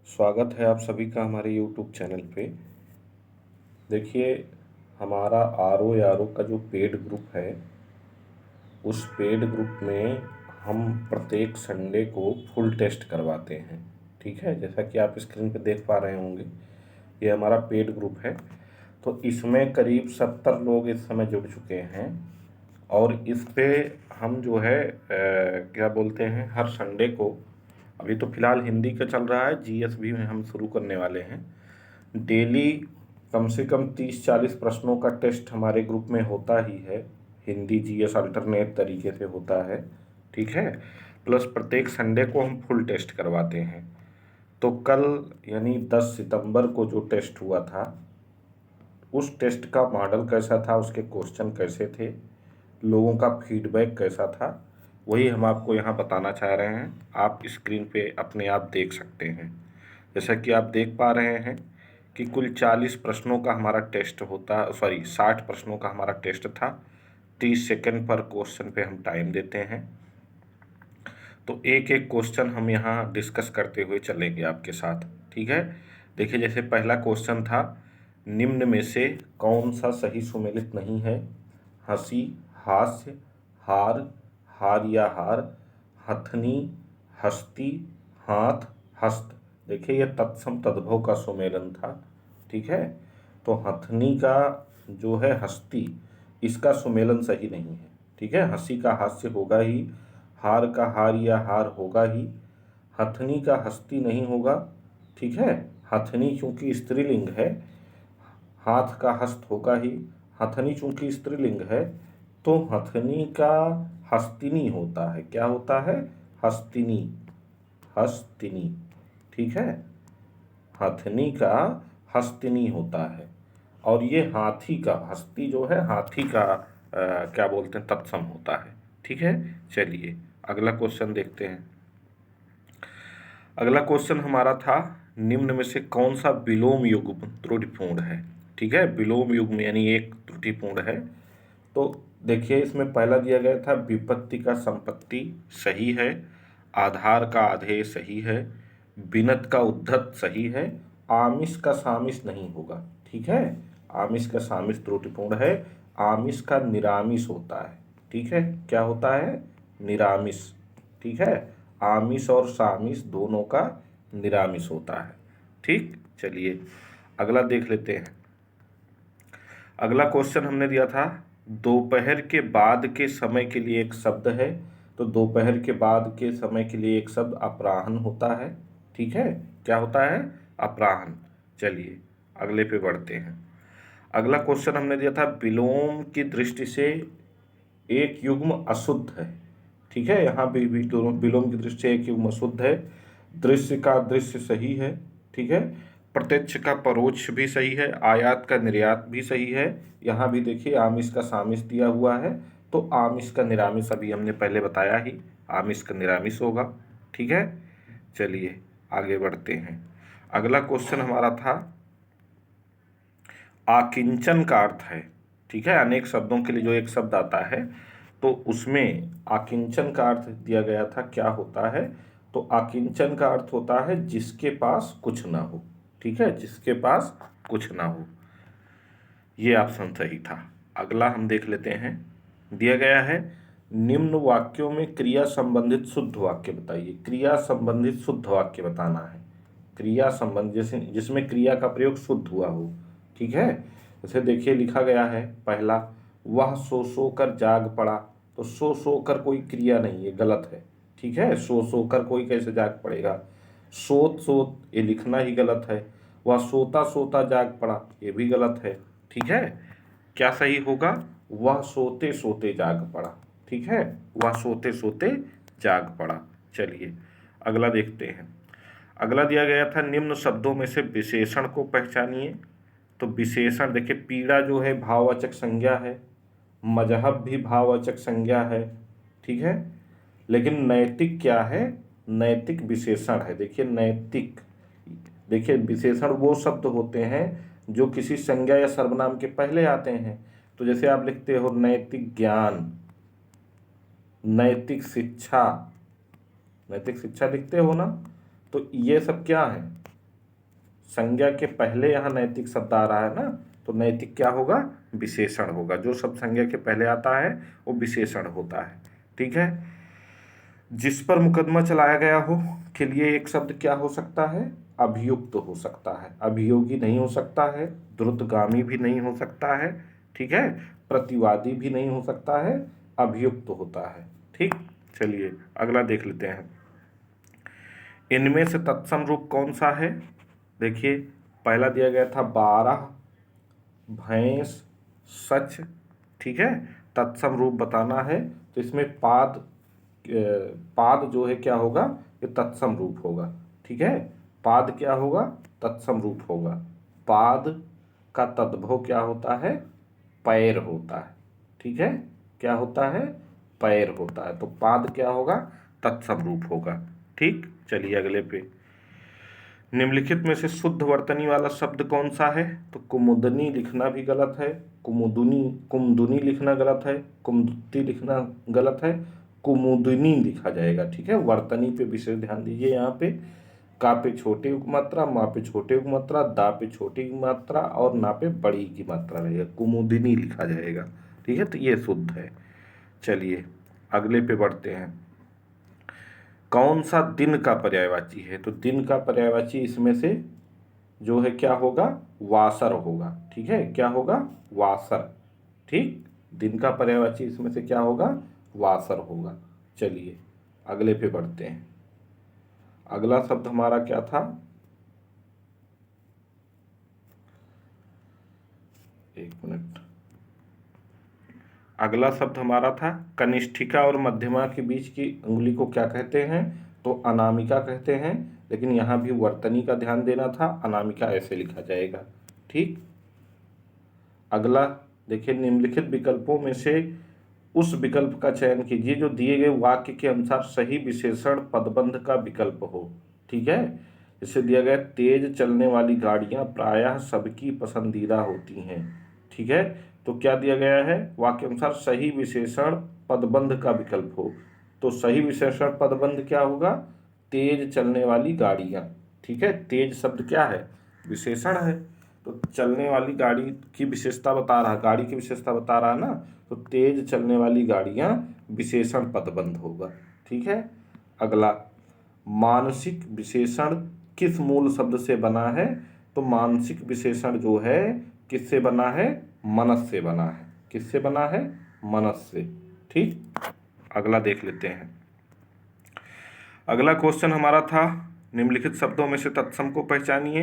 स्वागत है आप सभी का हमारे YouTube चैनल पे। देखिए, हमारा आर ओ का जो पेड ग्रुप है, उस पेड ग्रुप में हम प्रत्येक संडे को फुल टेस्ट करवाते हैं। ठीक है, जैसा कि आप स्क्रीन पे देख पा रहे होंगे, ये हमारा पेड ग्रुप है। तो इसमें करीब 70 लोग इस समय जुड़ चुके हैं और इस पे हम जो है क्या बोलते हैं, हर संडे को, अभी तो फिलहाल हिंदी का चल रहा है, जीएस भी हम शुरू करने वाले हैं। डेली कम से कम 30-40 प्रश्नों का टेस्ट हमारे ग्रुप में होता ही है। हिंदी जीएस अल्टरनेट तरीके से होता है। ठीक है, प्लस प्रत्येक संडे को हम फुल टेस्ट करवाते हैं। तो कल यानी 10 सितंबर को जो टेस्ट हुआ था, उस टेस्ट का मॉडल कैसा था, उसके क्वेश्चन कैसे थे, लोगों का फीडबैक कैसा था, वही हम आपको यहाँ बताना चाह रहे हैं। आप स्क्रीन पे अपने आप देख सकते हैं। जैसा कि आप देख पा रहे हैं कि कुल 40 प्रश्नों का हमारा टेस्ट होता, 60 प्रश्नों का हमारा टेस्ट था। 30 सेकंड पर क्वेश्चन पे हम टाइम देते हैं। तो एक एक क्वेश्चन हम यहाँ डिस्कस करते हुए चलेंगे आपके साथ। ठीक है, देखिए, जैसे पहला क्वेश्चन था, निम्न में से कौन सा सही सुमेलित नहीं है? हंसी, हास्य, हार, हार या हार, हथनी, हस्ती, हाथ, हस्त। देखिए, यह तत्सम तद्भव का सुमेलन था। ठीक है, तो हथनी का जो है हस्ती, इसका सुमेलन सही नहीं है। ठीक है, हंसी का हास्य होगा ही, हार का हार या हार होगा ही, हथनी का हस्ती नहीं होगा। ठीक है, हथनी चूंकि स्त्रीलिंग है, हाथ का हस्त होगा ही। हथनी चूंकि स्त्रीलिंग है, तो हथनी का हस्तिनी होता है। क्या होता है? हस्तिनी, हस्तिनी। ठीक है, हथनी का हस्तिनी होता है। और ये हाथी का, हस्ती जो है हाथी का क्या बोलते हैं, तत्सम होता है। ठीक है, चलिए अगला क्वेश्चन देखते हैं। अगला क्वेश्चन हमारा था, निम्न में से कौन सा विलोम युग्म त्रुटिपूर्ण है? ठीक है, विलोम युग्म यानी एक त्रुटिपूर्ण है। तो देखिए, इसमें पहला दिया गया था, विपत्ति का संपत्ति सही है, आधार का आधेय सही है, बिनत का उद्धत सही है, आमिष का सामिष नहीं होगा। ठीक है, आमिष का सामिष त्रुटिपूर्ण है। आमिष का निरामिष होता है। ठीक है, क्या होता है? निरामिष। ठीक है, आमिष और सामिष दोनों का निरामिष होता है। ठीक, चलिए अगला देख लेते हैं। अगला क्वेश्चन हमने दिया था, दोपहर के बाद के समय के लिए एक शब्द है। तो दोपहर के बाद के समय के लिए एक शब्द अपराह्न होता है। ठीक है, क्या होता है? अपराह्न। चलिए अगले पे बढ़ते हैं। अगला क्वेश्चन हमने दिया था, विलोम की दृष्टि से एक युग्म अशुद्ध है। ठीक है, यहाँ भी विलोम की दृष्टि से एक युग्म अशुद्ध है। दृश्य का दृश्य सही है। ठीक है, प्रत्यक्ष का परोक्ष भी सही है, आयात का निर्यात भी सही है। यहाँ भी देखिए, आमिष का सामिष दिया हुआ है, तो आमिष का निरामिष अभी हमने पहले बताया ही, आमिष का निरामिष होगा। ठीक है, चलिए आगे बढ़ते हैं। अगला क्वेश्चन हमारा था, आकिंचन का अर्थ है। ठीक है, अनेक शब्दों के लिए जो एक शब्द आता है, तो उसमें आकिंचन का अर्थ दिया गया था, क्या होता है? तो आकिंचन का अर्थ होता है जिसके पास कुछ ना हो। ठीक है, जिसके पास कुछ ना हो, ये ऑप्शन सही था। अगला हम देख लेते हैं। दिया गया है, निम्न वाक्यों में क्रिया संबंधित शुद्ध वाक्य बताइए। क्रिया संबंधित शुद्ध वाक्य बताना है। क्रिया संबंध जैसे जिसमें क्रिया का प्रयोग शुद्ध हुआ हो। ठीक है, जैसे देखिए लिखा गया है, पहला, वह सो कर जाग पड़ा। तो सो कर कोई क्रिया नहीं है, गलत है। ठीक है, सो कर कोई कैसे जाग पड़ेगा? सोत सोत ये लिखना ही गलत है। वह सोता सोता जाग पड़ा, ये भी गलत है। ठीक है, क्या सही होगा? वह सोते सोते जाग पड़ा। ठीक है, वह सोते सोते जाग पड़ा। चलिए अगला देखते हैं। अगला दिया गया था, निम्न शब्दों में से विशेषण को पहचानिए। तो विशेषण देखिए, पीड़ा जो है भाववाचक संज्ञा है, मजहब भी भाववाचक संज्ञा है। ठीक है, लेकिन नैतिक क्या है? नैतिक विशेषण है। देखिए नैतिक, देखिए विशेषण वो शब्द होते हैं जो किसी संज्ञा या सर्वनाम के पहले आते हैं। तो जैसे आप लिखते हो नैतिक ज्ञान, नैतिक शिक्षा, नैतिक शिक्षा लिखते हो ना, तो ये सब क्या है? संज्ञा के पहले यहाँ नैतिक शब्द आ रहा है ना, तो नैतिक क्या होगा, विशेषण होगा। जो शब्द संज्ञा के पहले आता है वो विशेषण होता है। ठीक है। जिस पर मुकदमा चलाया गया हो के लिए एक शब्द क्या हो सकता है, अभियुक्त हो सकता है, अभियोगी नहीं हो सकता है, द्रुतगामी भी नहीं हो सकता है, ठीक है, प्रतिवादी भी नहीं हो सकता है, अभियुक्त होता है। ठीक, चलिए अगला देख लेते हैं। इनमें से तत्सम रूप कौन सा है? देखिए पहला दिया गया था 12 भैंस सच, ठीक है, तत्सम रूप बताना है, तो इसमें पाद जो है क्या होगा, ये तत्सम रूप होगा। ठीक है, पाद क्या होगा, तत्सम रूप होगा। पाद का तद्भव क्या होता है, पैर होता है। ठीक है, क्या होता है, पैर होता है, तो पाद क्या होगा, तत्सम रूप होगा। ठीक, चलिए अगले पे। निम्नलिखित में से शुद्ध वर्तनी वाला शब्द कौन सा है? तो कुमुदनी लिखना भी गलत है, कुमदुनी लिखना गलत है, कुमदुत्ती लिखना गलत है, कुमुदनी लिखा जाएगा। ठीक है, वर्तनी पे विशेष ध्यान दीजिए। यहाँ पे का पे छोटी उपमात्रा, मा पे छोटी उपमात्रा, दा पे छोटी मात्रा और ना पे बड़ी की मात्रा रहेगा, कुमुदनी लिखा जाएगा। ठीक है, तो ये शुद्ध है। चलिए अगले पे बढ़ते हैं। कौन सा दिन का पर्यायवाची है? तो दिन का पर्यायवाची इसमें से जो है क्या होगा, वासर होगा। ठीक है, क्या होगा, वासर। ठीक, दिन का पर्यायवाची इसमें से क्या होगा, वासर होगा। चलिए अगले पे बढ़ते हैं। अगला शब्द हमारा क्या था, एक मिनट, अगला शब्द हमारा था कनिष्ठिका और मध्यमा के बीच की अंगुली को क्या कहते हैं? तो अनामिका कहते हैं, लेकिन यहाँ भी वर्तनी का ध्यान देना था, अनामिका ऐसे लिखा जाएगा। ठीक, अगला देखिए, निम्नलिखित विकल्पों में से उस विकल्प का चयन कीजिए जो दिए गए वाक्य के अनुसार सही विशेषण पदबंध का विकल्प हो। ठीक है, इससे दिया गया तेज चलने वाली गाड़ियां प्रायः सबकी पसंदीदा होती हैं। ठीक है, तो क्या दिया गया है, वाक्य अनुसार सही विशेषण पदबंध का विकल्प हो, तो सही विशेषण पदबंध क्या होगा, तेज चलने वाली गाड़ियां। ठीक है, तेज शब्द क्या है, विशेषण है, तो चलने वाली गाड़ी की विशेषता बता रहा है, गाड़ी की विशेषता बता रहा है ना, तो तेज चलने वाली गाड़ियां विशेषण पदबंध होगा। ठीक है, अगला, मानसिक विशेषण किस मूल शब्द से बना है? तो मानसिक विशेषण जो है किससे बना है, मनस से बना है। किससे बना है, मनस से। ठीक, अगला देख लेते हैं। अगला क्वेश्चन हमारा था निम्नलिखित शब्दों में से तत्सम को पहचानिए।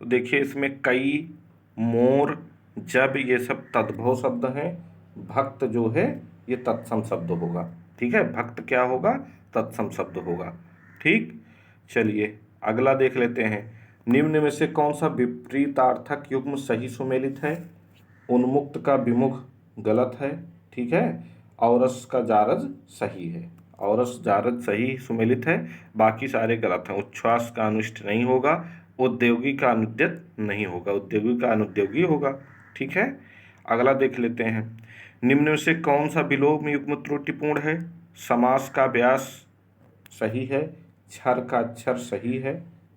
तो देखिए इसमें कई, मोर, जब, ये सब तद्भव शब्द हैं। भक्त जो है ये तत्सम शब्द होगा। ठीक है, भक्त क्या होगा, तत्सम शब्द होगा। ठीक, चलिए अगला देख लेते हैं। निम्न में से कौन सा विपरीतार्थक युग्म सही सुमेलित है? उन्मुक्त का विमुख गलत है। ठीक है, औरस का जारज सही है, औरस जारज सही सुमेलित है, बाकी सारे गलत हैं। उच्छ्वास का अनुष्ठ नहीं होगा, उद्योगी का अनुद्यत नहीं होगा, उद्योगी का अनुद्योगी होगा। ठीक है, अगला देख लेते हैं। निम्न में से कौन सा विलोम युग्म त्रुटिपूर्ण है? समास का व्यास सही है, क्षर का अक्षर सही है।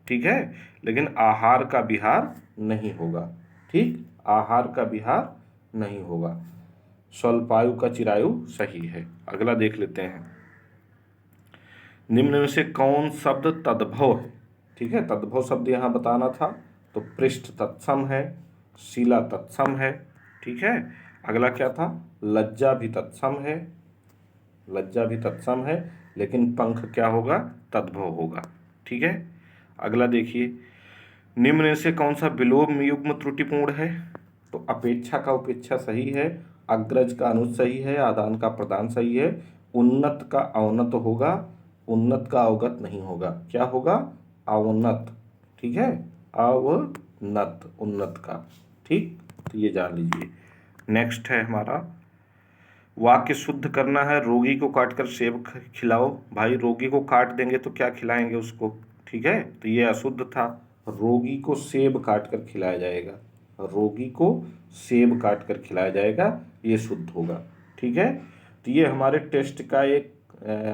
ठीक है, लेकिन आहार का विहार नहीं होगा। ठीक, आहार का विहार नहीं होगा। स्वल्पायु का चिरायु सही है। अगला देख लेते हैं। निम्न में से कौन शब्द तद्भव है? ठीक है, तद्भव शब्द यहाँ बताना था, तो पृष्ठ तत्सम है, शिला तत्सम है। ठीक है, अगला क्या था, लज्जा भी तत्सम है, लज्जा भी तत्सम है, लेकिन पंख क्या होगा, तद्भव होगा। ठीक है, अगला देखिए, निम्न में से कौन सा विलोम युग्म त्रुटिपूर्ण है? तो अपेक्षा का उपेक्षा सही है, अग्रज का अनुज सही है, आदान का प्रदान सही है, उन्नत का अवनत होगा, उन्नत का अवगत नहीं होगा। क्या होगा, अवनत। ठीक है, अवनत, उन्नत का। ठीक, तो ये जान लीजिए। नेक्स्ट है हमारा, वाक्य शुद्ध करना है, रोगी को काटकर सेब खिलाओ। भाई रोगी को काट देंगे तो क्या खिलाएंगे उसको? ठीक है, तो ये अशुद्ध था, रोगी को सेब काट कर खिलाया जाएगा, रोगी को सेब काट कर खिलाया जाएगा, ये शुद्ध होगा। ठीक है, तो ये हमारे टेस्ट का एक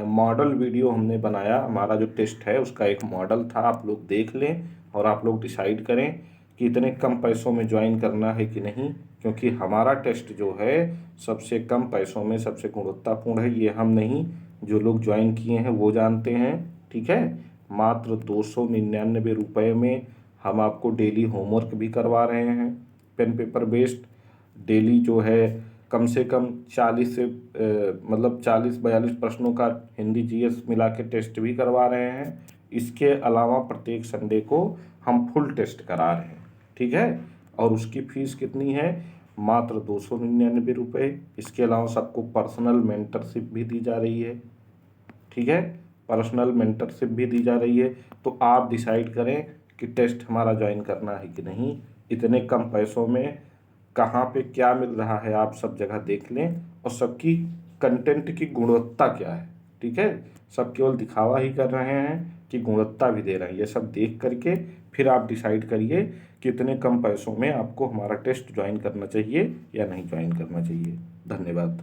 मॉडल वीडियो हमने बनाया, हमारा जो टेस्ट है उसका एक मॉडल था, आप लोग देख लें और आप लोग डिसाइड करें कि इतने कम पैसों में ज्वाइन करना है कि नहीं, क्योंकि हमारा टेस्ट जो है सबसे कम पैसों में सबसे गुणवत्तापूर्ण है। ये हम नहीं, जो लोग ज्वाइन किए हैं वो जानते हैं। ठीक है, मात्र 299 रुपये में हम आपको डेली होमवर्क भी करवा रहे हैं, पेन पेपर बेस्ड। डेली जो है कम से कम 40 से मतलब 40-42 प्रश्नों का हिंदी जीएस मिला के टेस्ट भी करवा रहे हैं। इसके अलावा प्रत्येक संडे को हम फुल टेस्ट करा रहे हैं। ठीक है, और उसकी फ़ीस कितनी है? मात्र 299 रुपये। इसके अलावा सबको पर्सनल मेंटरशिप भी दी जा रही है। ठीक है, पर्सनल मेंटरशिप भी दी जा रही है। तो आप डिसाइड करें कि टेस्ट हमारा ज्वाइन करना है कि नहीं। इतने कम पैसों में कहाँ पे क्या मिल रहा है आप सब जगह देख लें, और सबकी कंटेंट की गुणवत्ता क्या है। ठीक है, सब केवल दिखावा ही कर रहे हैं कि गुणवत्ता भी दे रहे हैं। ये सब देख करके फिर आप डिसाइड करिए कि इतने कम पैसों में आपको हमारा टेस्ट ज्वाइन करना चाहिए या नहीं ज्वाइन करना चाहिए। धन्यवाद।